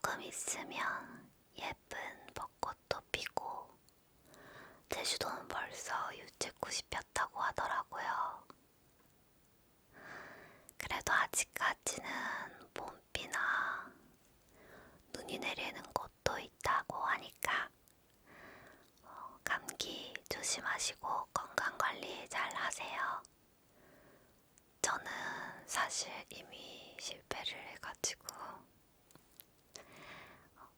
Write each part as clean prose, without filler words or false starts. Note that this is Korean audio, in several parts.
조금 있으면 예쁜 벚꽃도 피고 제주도는 벌써 유채꽃이 폈다고 하더라고요. 그래도 아직까지는 봄비나 눈이 내리는 곳도 있다고 하니까 감기 조심하시고 건강관리 잘 하세요. 저는 사실 이미 실패를 해가지고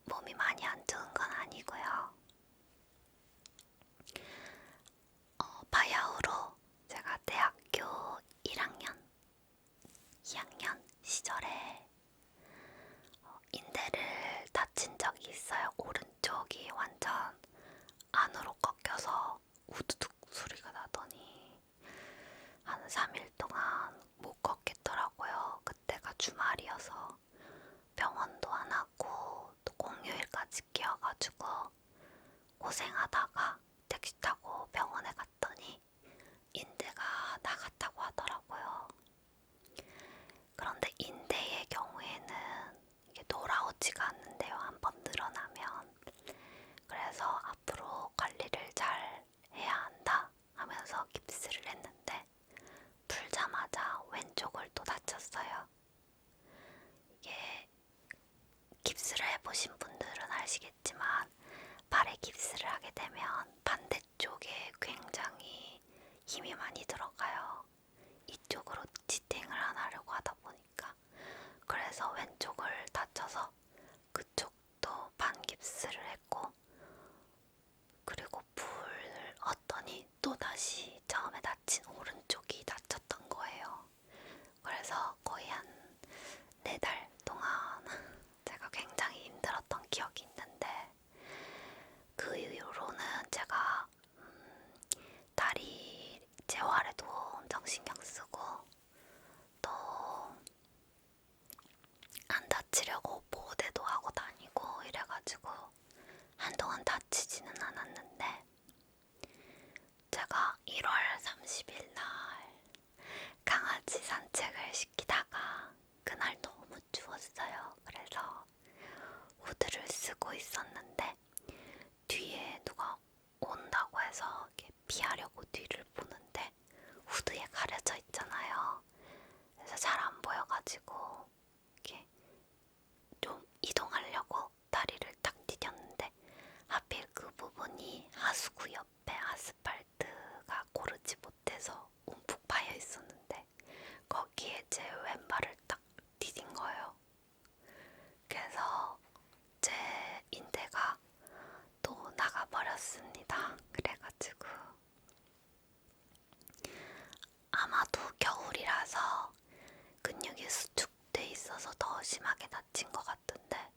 몸이 많이 안 좋은 건 아니고요. 바야흐로 제가 대학교 1학년, 2학년 시절에 인대를 다친 적이 있어요. 오른쪽이 완전 안으로 꺾여서 우두둑 소리가 나더니 한 3일 동안 못 걷겠더라고요. 그때가 주말이어서 병원도 안 하고 또 공휴일까지 끼어가지고 고생하다가 택시 타고 병원에 갔더니 인대가 나갔다고 하더라고요. 그런데 인대의 경우에는 이게 돌아오지가 않는데요. 한번 늘어나면. 그래서 앞으로 관리를 잘 해야 한다 하면서 깁스를 했는데 풀자마자 왼쪽을 또 다쳤어요. 이게 깁스를 해보신 분들은 아시겠지만 발에 깁스를 하게 되면 반대쪽에 굉장히 힘이 많이 들어가요. 이쪽으로 지탱을 안 하려고 하다 보니까. 그래서 왼쪽을 다쳐서 그쪽도 반깁스를 했고, 그리고 불을 얻더니 또다시 처음에 다친 오른쪽이 다쳤던 거예요. 그래서 거의 한 4달 동안 제가 굉장히 힘들었던 기억이 있는데, 그 이후로는 제가 다리 재활에도 엄청 신경 쓰고 또 안 다치려고 보호대도 하고 다니고 이래가지고 한동안 다치지는 않았는데, 제가 1월 30일 날 강아지 산책을 시키다가 그날 너무 추웠어요. 그래서 후드를 쓰고 있었는데 뒤에 누가 온다고 해서 이렇게 피하려고 뒤를 보는데 후드에 가려져 있잖아요. 그래서 잘 안 보여가지고 이렇게 좀 이동하려고 다리를 딱 디뎠는데 하필 그 부분이 하수구 옆에 아스팔트가 고르지 못해서 움푹 파여 있었는데 거기에 제 왼발을 딱 디딘 거예요. 그래서 제 인대가 또 나가버렸습니다. 그래가지고 아마도 겨울이라서 근육이 수축돼 있어서 더 심하게 다친 것 같은데,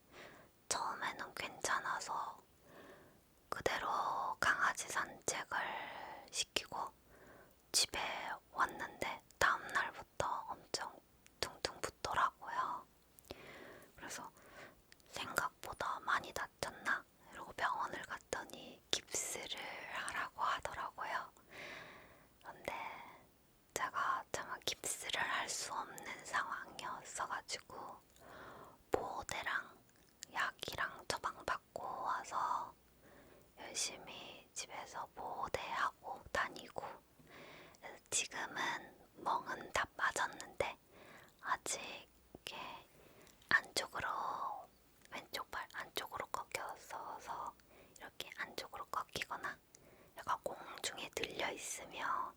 처음에는 괜찮아서 그대로 강아지 산책을 시키고 집에 왔는데 다음날부터 엄청 퉁퉁 붓더라고요. 그래서 생각보다 많이 다쳤나? 이러고 병원을 갔더니 깁스를 하라고 하더라고요. 그런데 제가 차마 깁스를 할 수 없는 상황이었어가지고 보호대랑 약이랑 처방받고 와서 열심히 집에서 보호대하고 다니고, 지금은 멍은 다 빠졌는데 아직 이렇게 안쪽으로, 왼쪽 발 안쪽으로 꺾여서 이렇게 안쪽으로 꺾이거나 약간 공중에 들려 있으면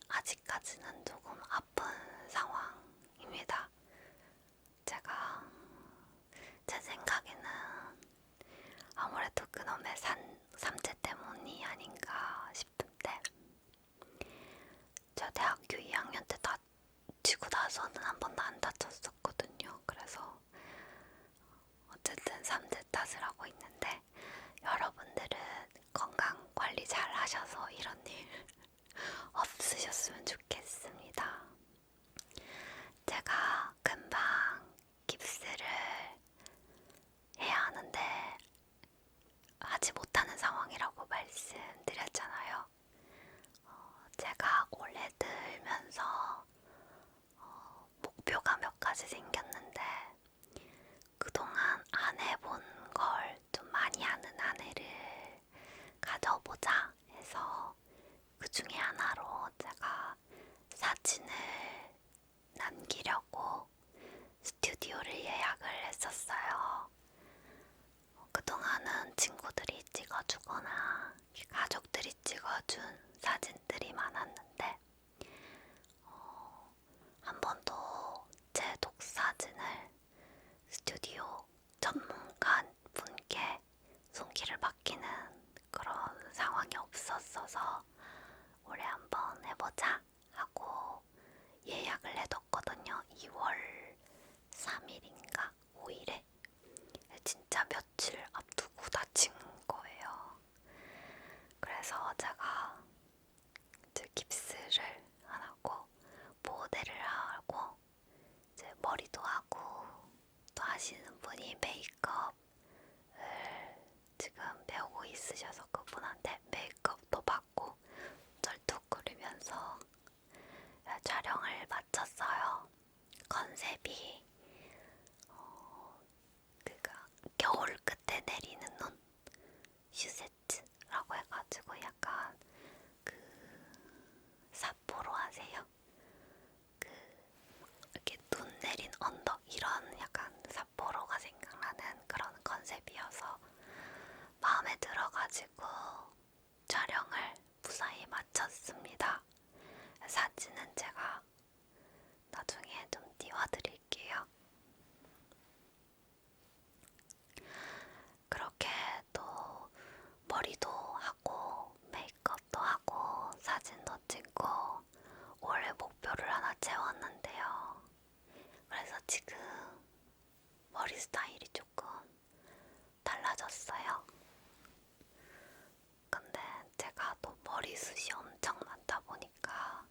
아직까지는 조금 아픈 상황입니다. 제가 제 생각에는 아무래도 그놈의 삼재 때문이 아닌가 싶은데, 저 대학교 2학년 때 다치고 나서는 한 번도 안 다쳤었거든요. 그래서 어쨌든 삼재 탓을 하고 있는데, 여러분들은 건강 관리 잘 하셔서 이런 일 없으셨으면 좋겠습니다. 제가 금방 깁스를 해야 하는데 하지 못하는 상황이라고 말씀드렸잖아요. 제가 올해 들면서 목표가 몇 가지 생겼는데 그동안 찍어주거나 가족들이 찍어준 사진들이 많았는데 한 번도 제 독사진을 스튜디오 전문가 분께 손길을 맡기는 그런 상황이 없었어서 올해 한번 해보자 하고 예약을 해뒀거든요. 2월 3일인가 5일에 진짜 며칠 앞두고 다친 거예요. 그래서 제가 이제 깁스를 안 하고 모델을 하고 이제 머리도 하고 또 하시는 분이 메이크업을 지금 배우고 있으셔서 그분한테 메이크업도 받고 쩔뚝거리면서 촬영을 마쳤어요. 컨셉이 겨울 끝에 내리는 눈 슈세츠라고 해가지고 약간 그 삿포로 아세요? 그 이렇게 눈 내린 언덕 이런 약간 삿포로가 생각나는 그런 컨셉이어서 마음에 들어가지고 촬영을 무사히 마쳤습니다. 사진은 제가 나중에 좀 띄워드릴게요. 그렇게 또 머리도 하고 메이크업도 하고 사진도 찍고 올해 목표를 하나 채웠는데요. 그래서 지금 머리 스타일이 조금 달라졌어요. 근데 제가 또 머리숱이 엄청 많다 보니까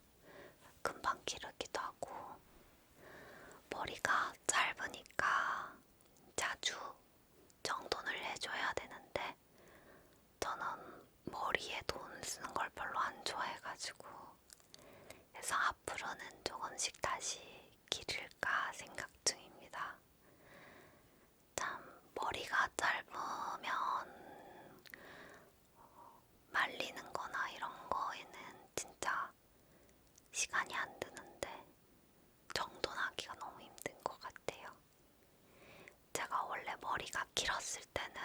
금방 기르기도 하고 머리가 짧으니까 자주 정돈을 해줘야 되는데 저는 머리에 돈 쓰는 걸 별로 안 좋아해가지고 그래서 앞으로는 조금씩 다시 기를까 생각 중입니다. 참 머리가 짧으면 말리는 거나 이런 거에는 진짜 시간이 안 드는데 정돈하기가 너무 힘든 것 같아요. 제가 원래 머리가 길었을 때는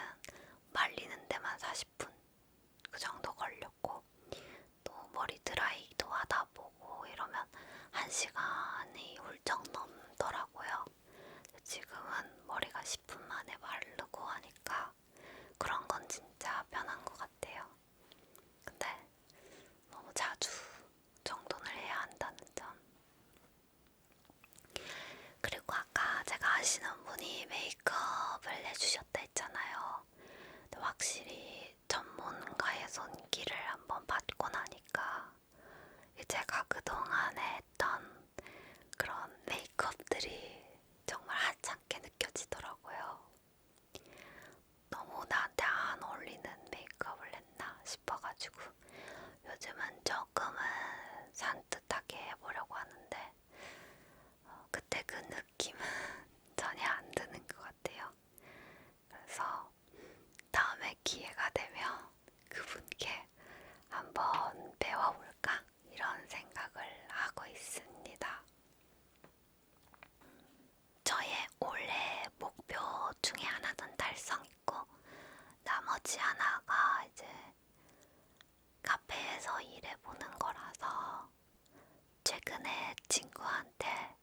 말리는 데만 40분 그 정도 걸렸고 또 머리 드라이도 하다 보고 이러면 1시간이 훌쩍 넘더라고요. 지금은 머리가 10분 만에 마르고 하니까 그런 건 진짜 편한 것 같아요. 근데 너무 자주 정돈을 해야 한다는 점. 그리고 아까 제가 아시는 분이 메이크업을 해주셨다 했잖아요. 근데 확실히 전문가의 손길을 한번 받고 나니까 제가 그동안에 했던 그런 메이크업들이 정말 하찮게 느껴지더라고요. 너무 나한테 안 어울리는 메이크업을 했나 싶어가지고 요즘은 조금은 산뜻하게 해보려고 하는데 그때 그 느낌은 전혀 안 드는 것 같아요. 그래서 다음에 기회가 되면 그분께 한번 배워볼까 이런 생각을 하고 있습니다. 저의 올해 목표 중에 하나는 달성했고 나머지 하나가 이제 카페에서 일해보는 거라서 최근에 친구한테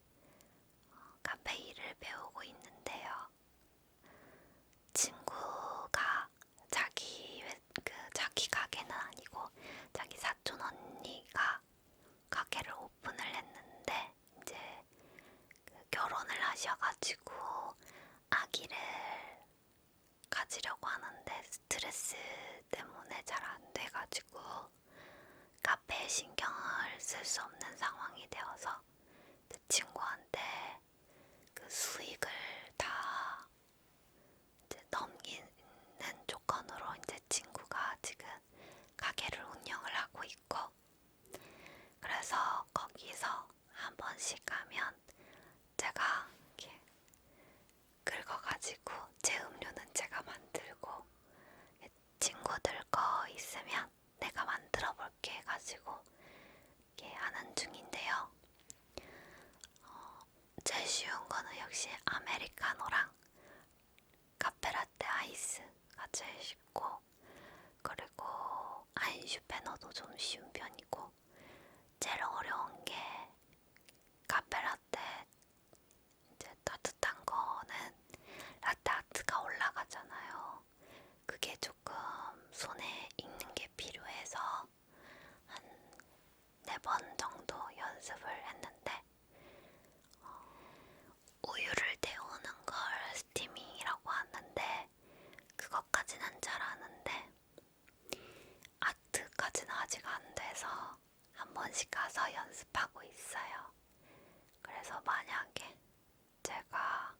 카페 일을 배우고 있는데요. 친구가 자기 가게는 아니고 자기 사촌 언니가 가게를 오픈을 했는데 이제 결혼을 하셔가지고 아기를 가지려고 하는데 스트레스 때문에 잘 안 돼가지고 카페에 신경을 쓸 수 없는 상황이 되어서 그 친구한테 그 수익을 다 이제 넘기는 조건으로 이제 친구가 지금 가게를 운영을 하고 있고 그래서 거기서 한 번씩 가면 제가 이렇게 긁어가지고 제 음료는 제가 만들고 친구들 거 있으면 내가 만들어 볼게 해가지고 이렇게 하는 중인데요. 제일 쉬운 거는 역시 아메리카노랑 카페라떼 아이스가 제일 쉽고 티슈 패너도 좀 쉬운 편이고, 제일 어려운 게 카페라떼. 이제 따뜻한 거는 라떼 아트가 올라가잖아요. 그게 조금 손에 익는 게 필요해서 한 4번 정도 연습을 했는데, 우유를 데우는 걸 스티밍이라고 하는데 그것까지는 잘하는데 아트까지는 아직 안 돼서 한 번씩 가서 연습하고 있어요. 그래서 만약에 제가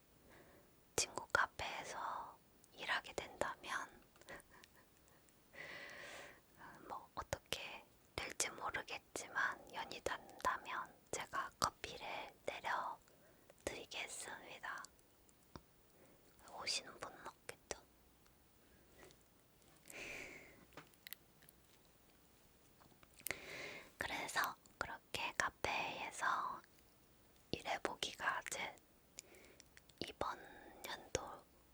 친구 카페에서 일하게 된다면 뭐 어떻게 될지 모르겠지만 연이 닿는다면 제가 커피를 내려드리겠습니다. 오시는 분은 없겠죠? 그래서 그렇게 카페에서 일해보기가 제 이번 연도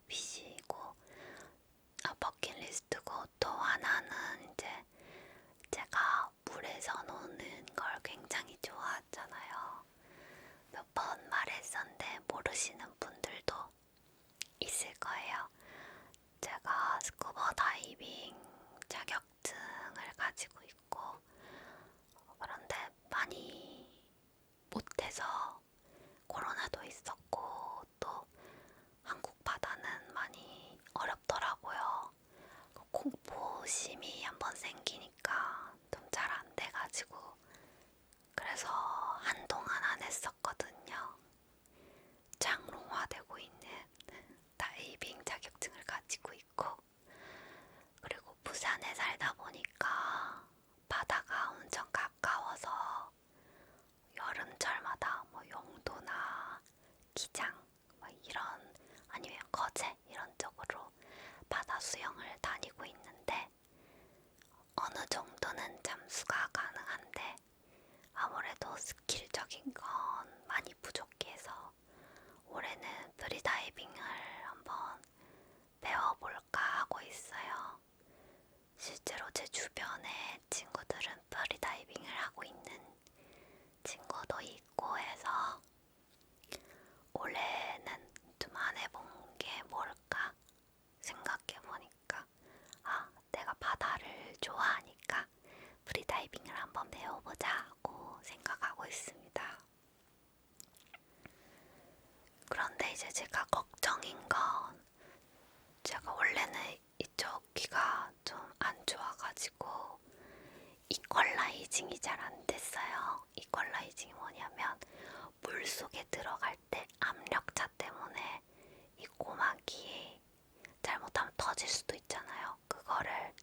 위시고 버킷리스트고, 또 하나는 이제 제가 물에서 노는 걸 굉장히 좋아하잖아요. 몇 번 말했었는데 모르시는 분들도 있을 거예요. 제가 스쿠버 다이빙 자격증을 가지고 있고, 그런데 많이 못해서 코로나도 있었고 또 한국 바다는 많이 어렵더라고요. 공포심이 한번 생기니까 좀 잘 안 돼가지고, 그래서 한동안 안 했었거든요. 장롱화되고 있는 다이빙 자격증을 가지고 있고, 그리고 부산에 살다 보니까 바다가 엄청 가까워서 여름철마다 뭐 영도나 기장 뭐 이런, 아니면 거제 이런 쪽으로 바다 수영을 다니고 있는데, 어느 정도는 잠수가 가능한데 아무래도 스킬적인 건 많이 부족해서 올해는 프리다이빙을 한번 배워볼까 하고 있어요. 실제로 제 주변에 친구들은 프리다이빙을 하고 있는 친구도 있고 해서 올해는 좀 안 해본 게 뭘까 생각해보니까, 내가 바다를 좋아하니까 프리다이빙을 한번 배워보자 하고 생각하고 있습니다. 그런데 이제 제가 걱정인 건, 제가 원래는 이쪽 귀가 좀 안 좋아가지고 이퀄라이징이 잘 안 됐어요. 이퀄라이징이 뭐냐면 물속에 들어갈 때 압력차 때문에 이 고막이 잘못하면 터질 수도 있잖아요. 그거를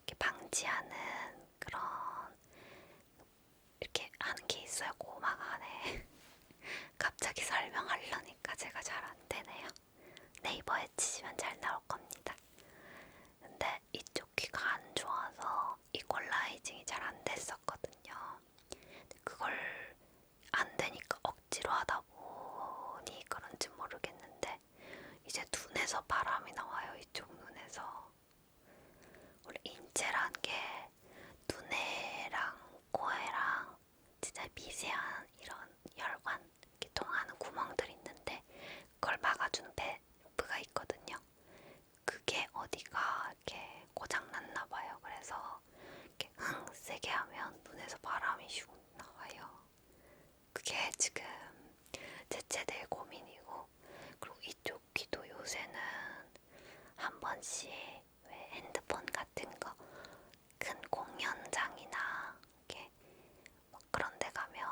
이렇게 방지하는 그런 이렇게 하는 게 있어요. 고막 안에. 갑자기 설명하려니까 제가 잘 안 되네요. 네이버에 치시면 잘 나올 겁니다. 근데 이쪽 귀가 안 좋아서 이퀄라이징이 잘 안 됐었거든요. 근데 그걸 안 되니까 억지로 하다 보니 그런지 모르겠는데 이제 눈에서 바람이 나와요. 이쪽 눈에서. 원래 인체란 게 눈에랑 코에랑 진짜 미세한 이런 혈관 이렇게 통하는 구멍들이 있는데 그걸 막아주는 밸브가 있거든요. 그게 어디가 이렇게 고장났나 봐요. 그래서 이렇게 세게 하면 눈에서 바람이 슉 나와요. 그게 지금 제 최대의 고민이고, 그리고 이쪽 귀도 요새는 한 번씩 왜 핸드폰 같은 거 큰 공연장이나 이렇게 뭐 그런 데 가면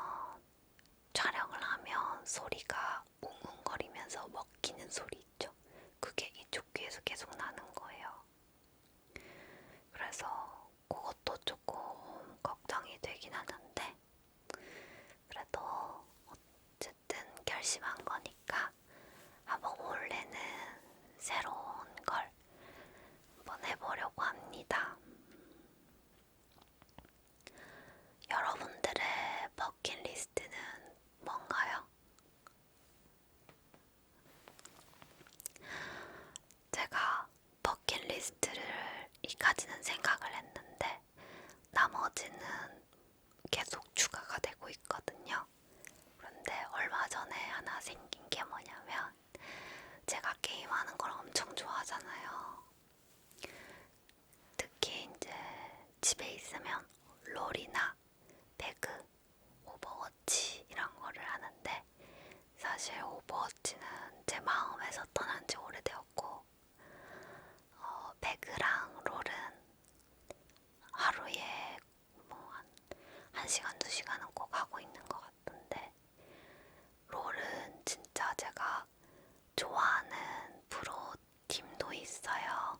촬영을 하면 소리가 웅웅거리면서 먹히는 소리 있죠? 그게 이쪽 귀에서 계속 나는 거예요. 그래서 그것도 조금 걱정이 되긴 하는데, 그래도 어쨌든 결심한 거니까 한번 올해는 새로운 걸 한번 해보려고 합니다. 여러분들의 버킷리스트는 뭔가요? 하잖아요. 특히 이제 집에 있으면 롤이나 배그, 오버워치 이런 거를 하는데 사실 오버워치는 제 마음에서 떠난 지 오래되었고 배그랑 롤은 하루에 뭐 한 시간, 2시간은 꼭 하고 있는 것 같던데 롤은 진짜 제가 좋아하는 프로 팀도 있어요.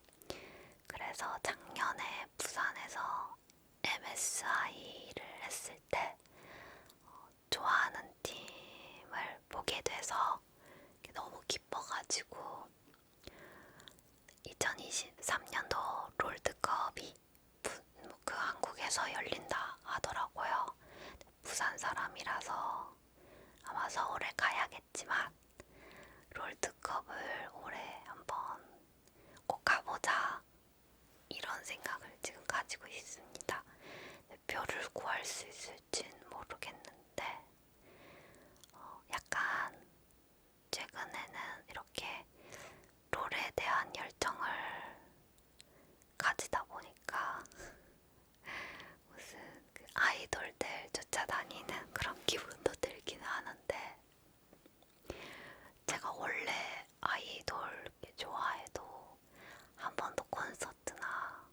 그래서 작년에 부산에서 MSI를 했을 때 좋아하는 팀을 보게 돼서 너무 기뻐가지고 2023년도 롤드컵이 그 한국에서 열린다 하더라고요. 부산 사람이라서 아마 서울에 가야겠지만 롤드컵을 올해 한번 꼭 가보자 이런 생각을 지금 가지고 있습니다. 표를 구할 수 있을진 모르겠는데 약간 최근에는 이렇게 롤에 대한 열정을 가지다 보니까 무슨 그 아이돌들 쫓아다니는 그런 기분도 들기는 하는데 제가 원래 아이돌 좋아해도 한 번도 콘서트나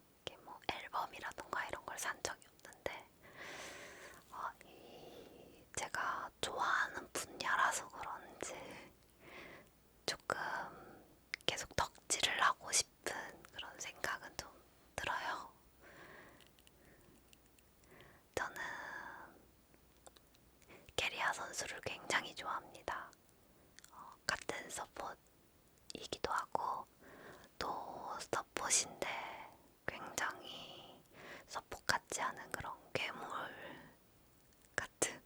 뭐 앨범이라던가 이런 걸 산 적이 없는데 제가 좋아하는 분야라서 그런지 조금 계속 덕질을 하고 싶은 그런 생각은 좀 들어요. 저는 게리아 선수를 굉장히 좋아합니다. 같은 서폿이기도 하고 또 서폿인데 굉장히 서폿 같지 않은 그런 괴물 같은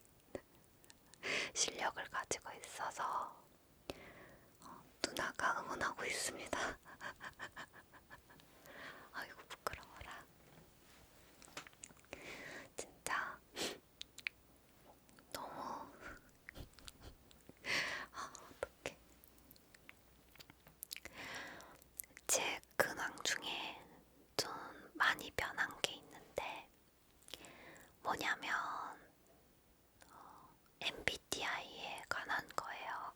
실력을 가지고 있어서 누나가 응원하고 있습니다. 아이고 부끄러워라. 진짜 너무 어떡해. 제 근황 중에 좀 많이 변한 게 있는데 뭐냐면 MBTI에 관한 거예요.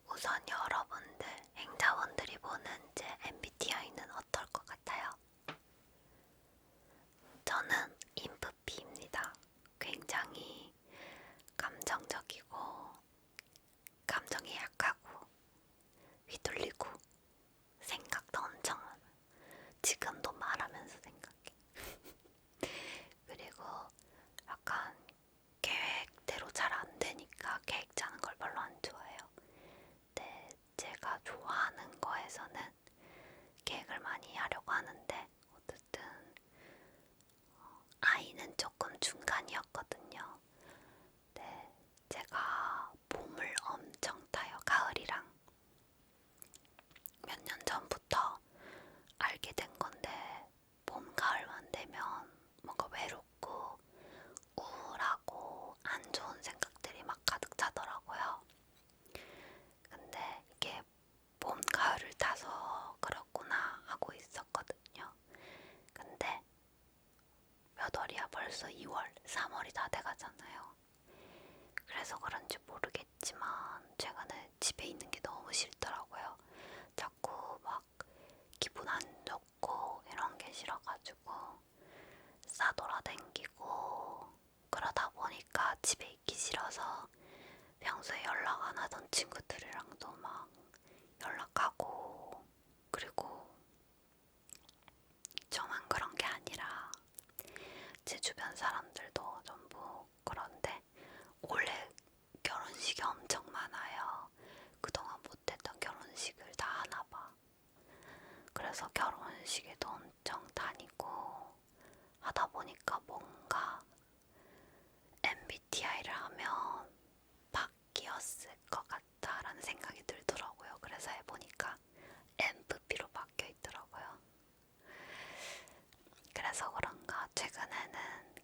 우선 여러분들, 행자분들이 보는 제 MBTI는 어떨 것 같아요? 저는 INFP입니다. 굉장히 감정적이고 감정이 약하고 휘둘리고 생각도 엄청 지금도 말하면서 생각해. 그리고 약간 계획대로 잘 안 되니까 계획 짜는 걸 별로 안 좋아해요. 근데 제가 좋아하는 거에서는 계획을 많이 하려고 하는데 어쨌든 아이는 조금 중간이었거든요. 네, 제가 봄을 엄청 타요. 가을이랑 몇 년 전부터 알게 된 건데 봄, 가을만 되면 뭔가 외롭고 우울하고 안 좋은 생각들이 막 가득 차더라고요. 근데 이게 봄, 가을을 타서 그렇구나 하고 있었거든요. 근데 몇 월이야? 벌써 2월, 3월이 다 돼가잖아요. 그래서 그런지 모르겠지만 최근에 집에 있는 게 너무 싫더라고요. 자꾸 막 기분 안 좋고 이런 게 싫어가지고 싸돌아다니고 그러다 보니까 집에 있기 싫어서 평소에 연락 안 하던 친구들이랑도 막 연락하고 그리고 저만 그런 게 아니라 제 주변 사람들도 전부 그런데 올해 결혼식이 엄청 많아요. 그동안 못했던 결혼식을 다 하나 봐. 그래서 결혼식에도 엄청 다니고 하다 보니까 뭔가 MBTI를 하면 바뀌었을 것 같다라는 생각이 들더라고요. 그래서 해보니까 MFP로 바뀌어 있더라고요. 그래서 그런가 최근에는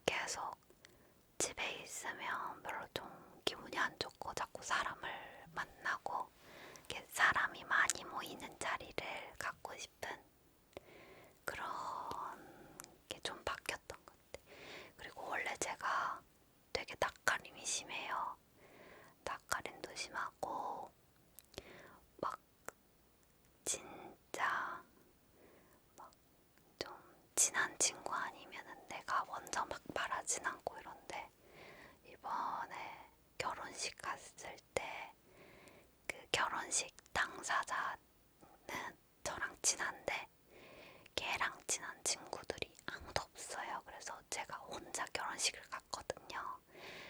계속 집에 있으면 별로 좀 기분이 안 좋고 자꾸 사람을 만나고 이렇게 사람이 많이 모이는 자리를 가진 않고 이런데 이번에 결혼식 갔을 때 그 결혼식 당사자는 저랑 친한데 걔랑 친한 친구들이 아무도 없어요. 그래서 제가 혼자 결혼식을 갔거든요.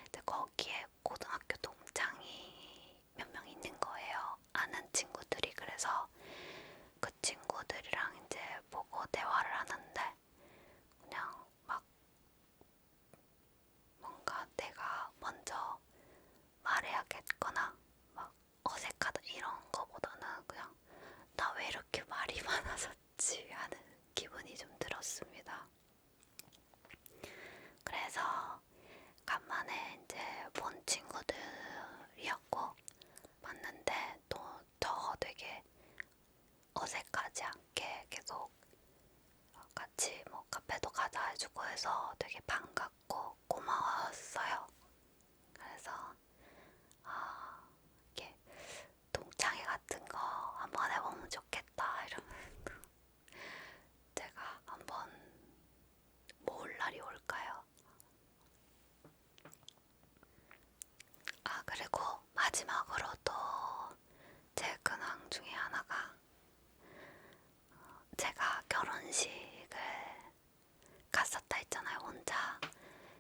근데 거기에 고등학교 동창이 몇 명 있는 거예요. 아는 친구들이. 그래서 그 친구들이랑 이제 보고 대화를 하는데 그냥 막 뭔가 내가 먼저 말해야겠거나 막 어색하다 이런 거보다는 그냥 나 왜 이렇게 말이 많아졌지 하는 기분이 좀 들었습니다. 그래서 간만에 이제 본 친구들이었고 봤는데 또 저 되게 어색하지 않게 계속 같이 뭐 카페도 가자 해주고 해서 되게 반갑고 고마웠어요. 그래서 이렇게 동창회 같은 거 한번 해보면 좋겠다 이러면서 제가 한번 모을 날이 올까요? 그리고 마지막으로 또 제 근황 중에 하나가 제가 결혼식을 갔었다 했잖아요, 혼자.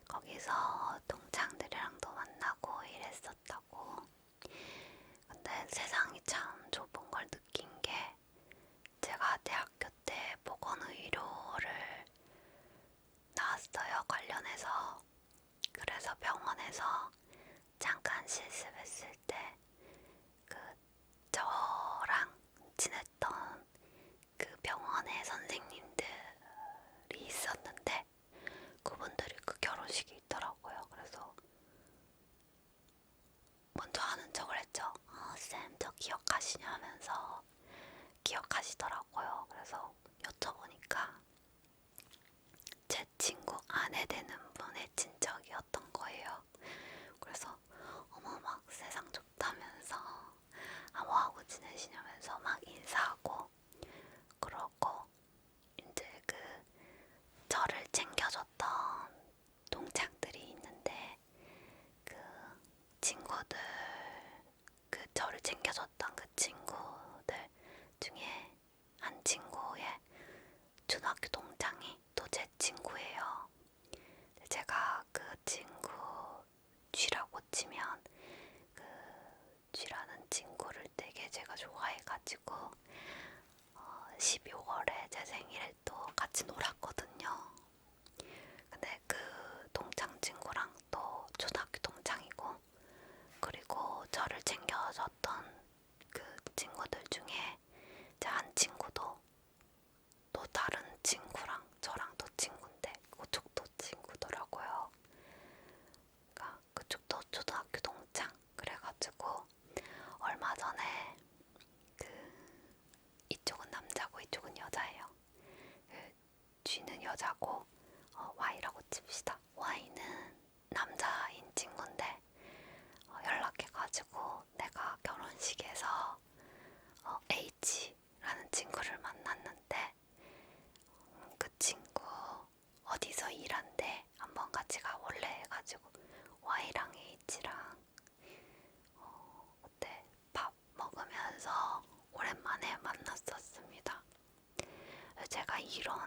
거기서 동창들이랑도 만나고 이랬었다고. 근데 세상이 참 좁은 걸 느낀 게 제가 대학교 때 보건의료를 나왔어요, 관련해서. 그래서 병원에서 잠깐 실습했을 때 그 저랑 지냈던 그 병원의 선생님들이 있었는데 그분들이 그 결혼식이 있더라고요. 그래서 먼저 아는 척을 했죠. 쌤, 저 기억하시냐면서 기억하시더라고요. 그래서 여쭤보니까 제 친구 아내 되는 분의 친척이었던 거예요. 그래서 어머 막 세상 좁다면서 뭐하고 지내시냐면서 막 인사하고 그러고 이제 그 저를 챙겨줬던 동창들이 있는데 그 친구들 그 저를 챙겨줬던 그 친구들 중에 한 친구의 초등학교 동창이 또 제 친구예요. 제가 그 친구 쥐라고 치면 그 쥐라는 친구를 되게 제가 좋아해가지고 12월에 제 생일에 또 같이 놀았거든요. 근데 그 동창 친구랑 또 초등학교 동창이고 그리고 저를 챙겨줬던 그 친구들 중에 제 한 친구도 또 다른 친구랑 저랑 또 친구인데 그쪽도 친구더라고요. 그러니까 그쪽도 초등학교 동창. 그래가지고 얼마 전에 그 이쪽은 남자고 이쪽은 여자예요. 그 G는 여자고 Y라고 칩시다. Y는 남자인 친구인데 연락해가지고 내가 결혼식에서 H라는 친구를 만났는데 그 친구 어디서 일한대 한번 같이 가볼래 해가지고 Y랑 H랑 그때 밥 먹으면서 오랜만에 만났었습니다. 제가 이런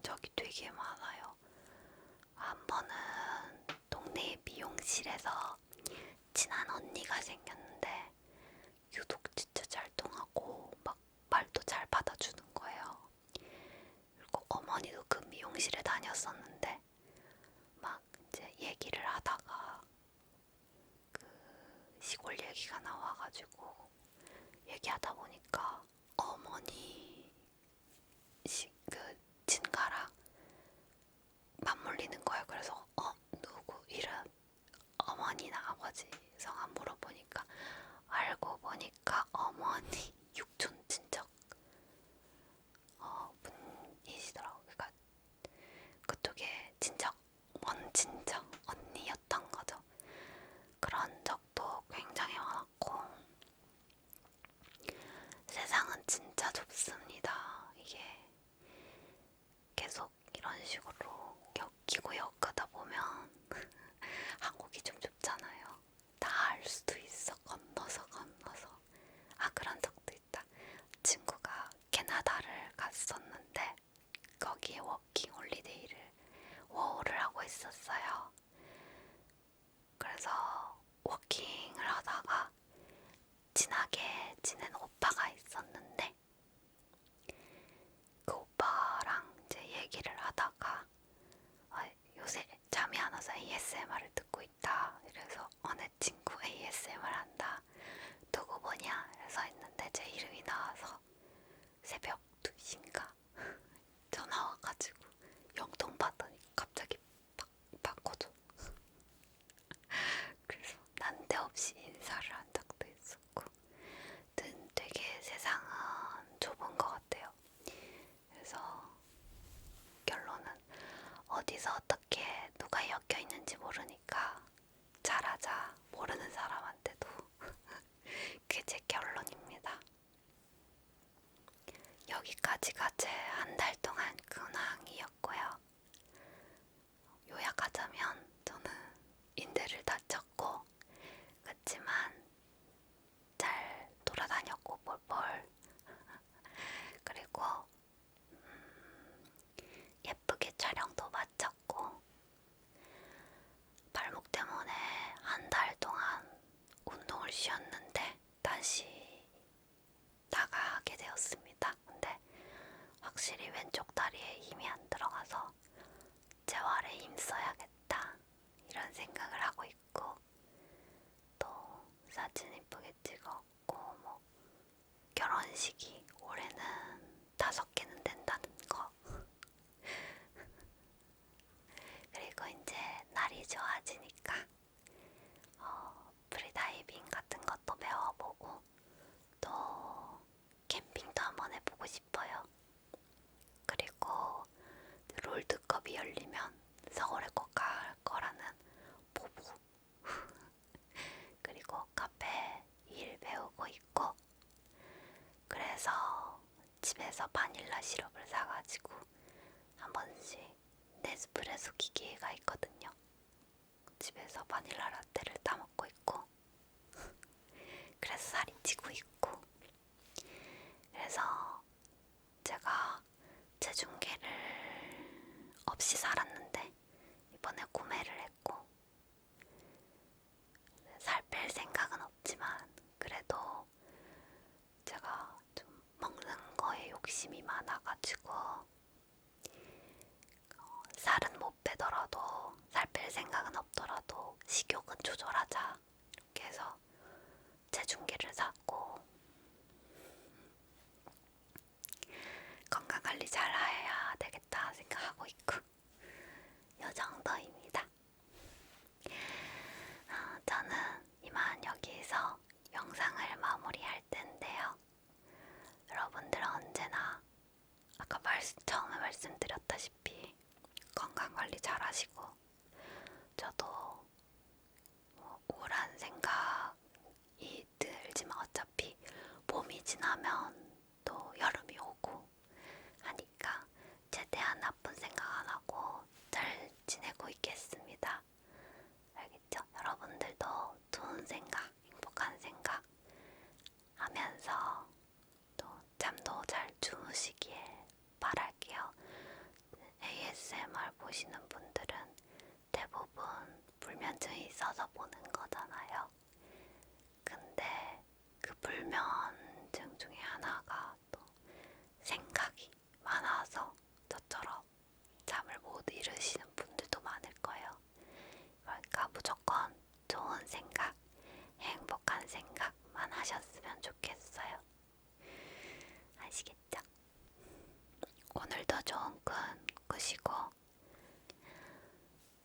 적이 되게 많아요. 한 번은 동네 미용실에서 친한 언니가 생겼는데 유독 진짜 잘 통하고 막 말도 잘 받아주는 거예요. 그리고 어머니도 그 미용실에 다녔었는데 막 이제 얘기를 하다가 그 시골 얘기가 나와가지고 얘기하다 보니까 어머니 그 친가랑 맞물리는 거예요. 그래서 누구 이름 어머니나 아버지 성함 물어보니까 알고 보니까 어머니 육촌 친척 분이시더라고요. 그러니까 그쪽에 친척 먼 친척 언니였던 거죠. 그런 적도 굉장히 많았고 갔었는데 거기에 워킹 홀리데이를 5호를 하고 있었어요. 그래서 워킹을 하다가 친하게 지낸 오빠가 있었는데 그 오빠랑 이제 얘기를 하다가 요새 잠이 안 와서 ASMR을 듣고 있다. 이래서 내 친구 ASMR 한다. 누구 보냐? 그래서 했는데 제 이름이 나와서 새벽 2시인가 전화 와가지고 영통 받더니 갑자기 바꿔줘. 그래서 난데없이 인사를 한 적도 있었고 되게 세상은 좁은 것 같아요. 그래서 결론은 어디서 어떻게 누가 엮여 있는지 모르니까 잘하자. 모르는 사람한테도. 그게 제 결론입니다. 여기까지가 제 한 달 동안 근황이었고요. 요약하자면 저는 인대를 다쳤고 그치만 잘 돌아다녔고 뻘뻘. 그리고 예쁘게 촬영도 마쳤고 발목 때문에 한 달 동안 운동을 쉬었는데 다시 나가게 되었습니다. 근데 확실히 왼쪽 다리에 힘이 안 들어가서 재활에 힘써야겠다 이런 생각을 하고 있고 또 사진 이쁘게 찍었고 뭐 결혼식이 올해는 5개는 된다는 거. 그리고 이제 날이 좋아지니까 프리다이빙 같은 것도 배워보고 또 캠핑도 한번 해보고 싶어요. 그리고 롤드컵이 열리면 서울에 꼭 갈 거라는 포부. 그리고 카페 일 배우고 있고 그래서 집에서 바닐라 시럽을 사가지고 한 번씩 네스프레소 기계가 있거든요. 집에서 바닐라 라떼를 따먹고 있고 그래서 살이 찌고 있고 그래서 제가 체중계를 없이 살았는데 이번에 구매를 했고 살 뺄 생각은 없지만 그래도 제가 좀 먹는 거에 욕심이 많아가지고 살은 못 빼더라도 살 뺄 생각은 없더라도 식욕은 조절하자 이렇게 해서 체중계를 샀고 건강관리 잘 해야 되겠다 생각하고 있고 요 정도입니다. 저는 이만 여기서 영상을 마무리할 텐데요. 여러분들은 언제나 아까 처음에 말씀드렸다시피 건강관리 잘 하시고 저도 우울한 생각이 들지만 어차피 봄이 지나면 또 여름이 오고 하니까 최대한 나쁜 생각 안 하고 잘 지내고 있겠습니다. 알겠죠? 여러분들도 좋은 생각, 행복한 생각 하면서 또 잠도 잘 주무시길 바랄게요. ASMR 보시는 분들은 대부분 불면증이 있어서 보는 거잖아요. 근데 그 불면증 중에 하나가 또 생각이 많아서 저처럼 잠을 못 이루시는 분들도 많을 거예요. 그러니까 무조건 좋은 생각, 행복한 생각만 하셨으면 좋겠어요. 아시겠죠? 오늘도 좋은 꿈 꾸시고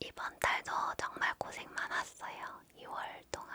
이번 달도 정말 고생 많았어요. 2월 동안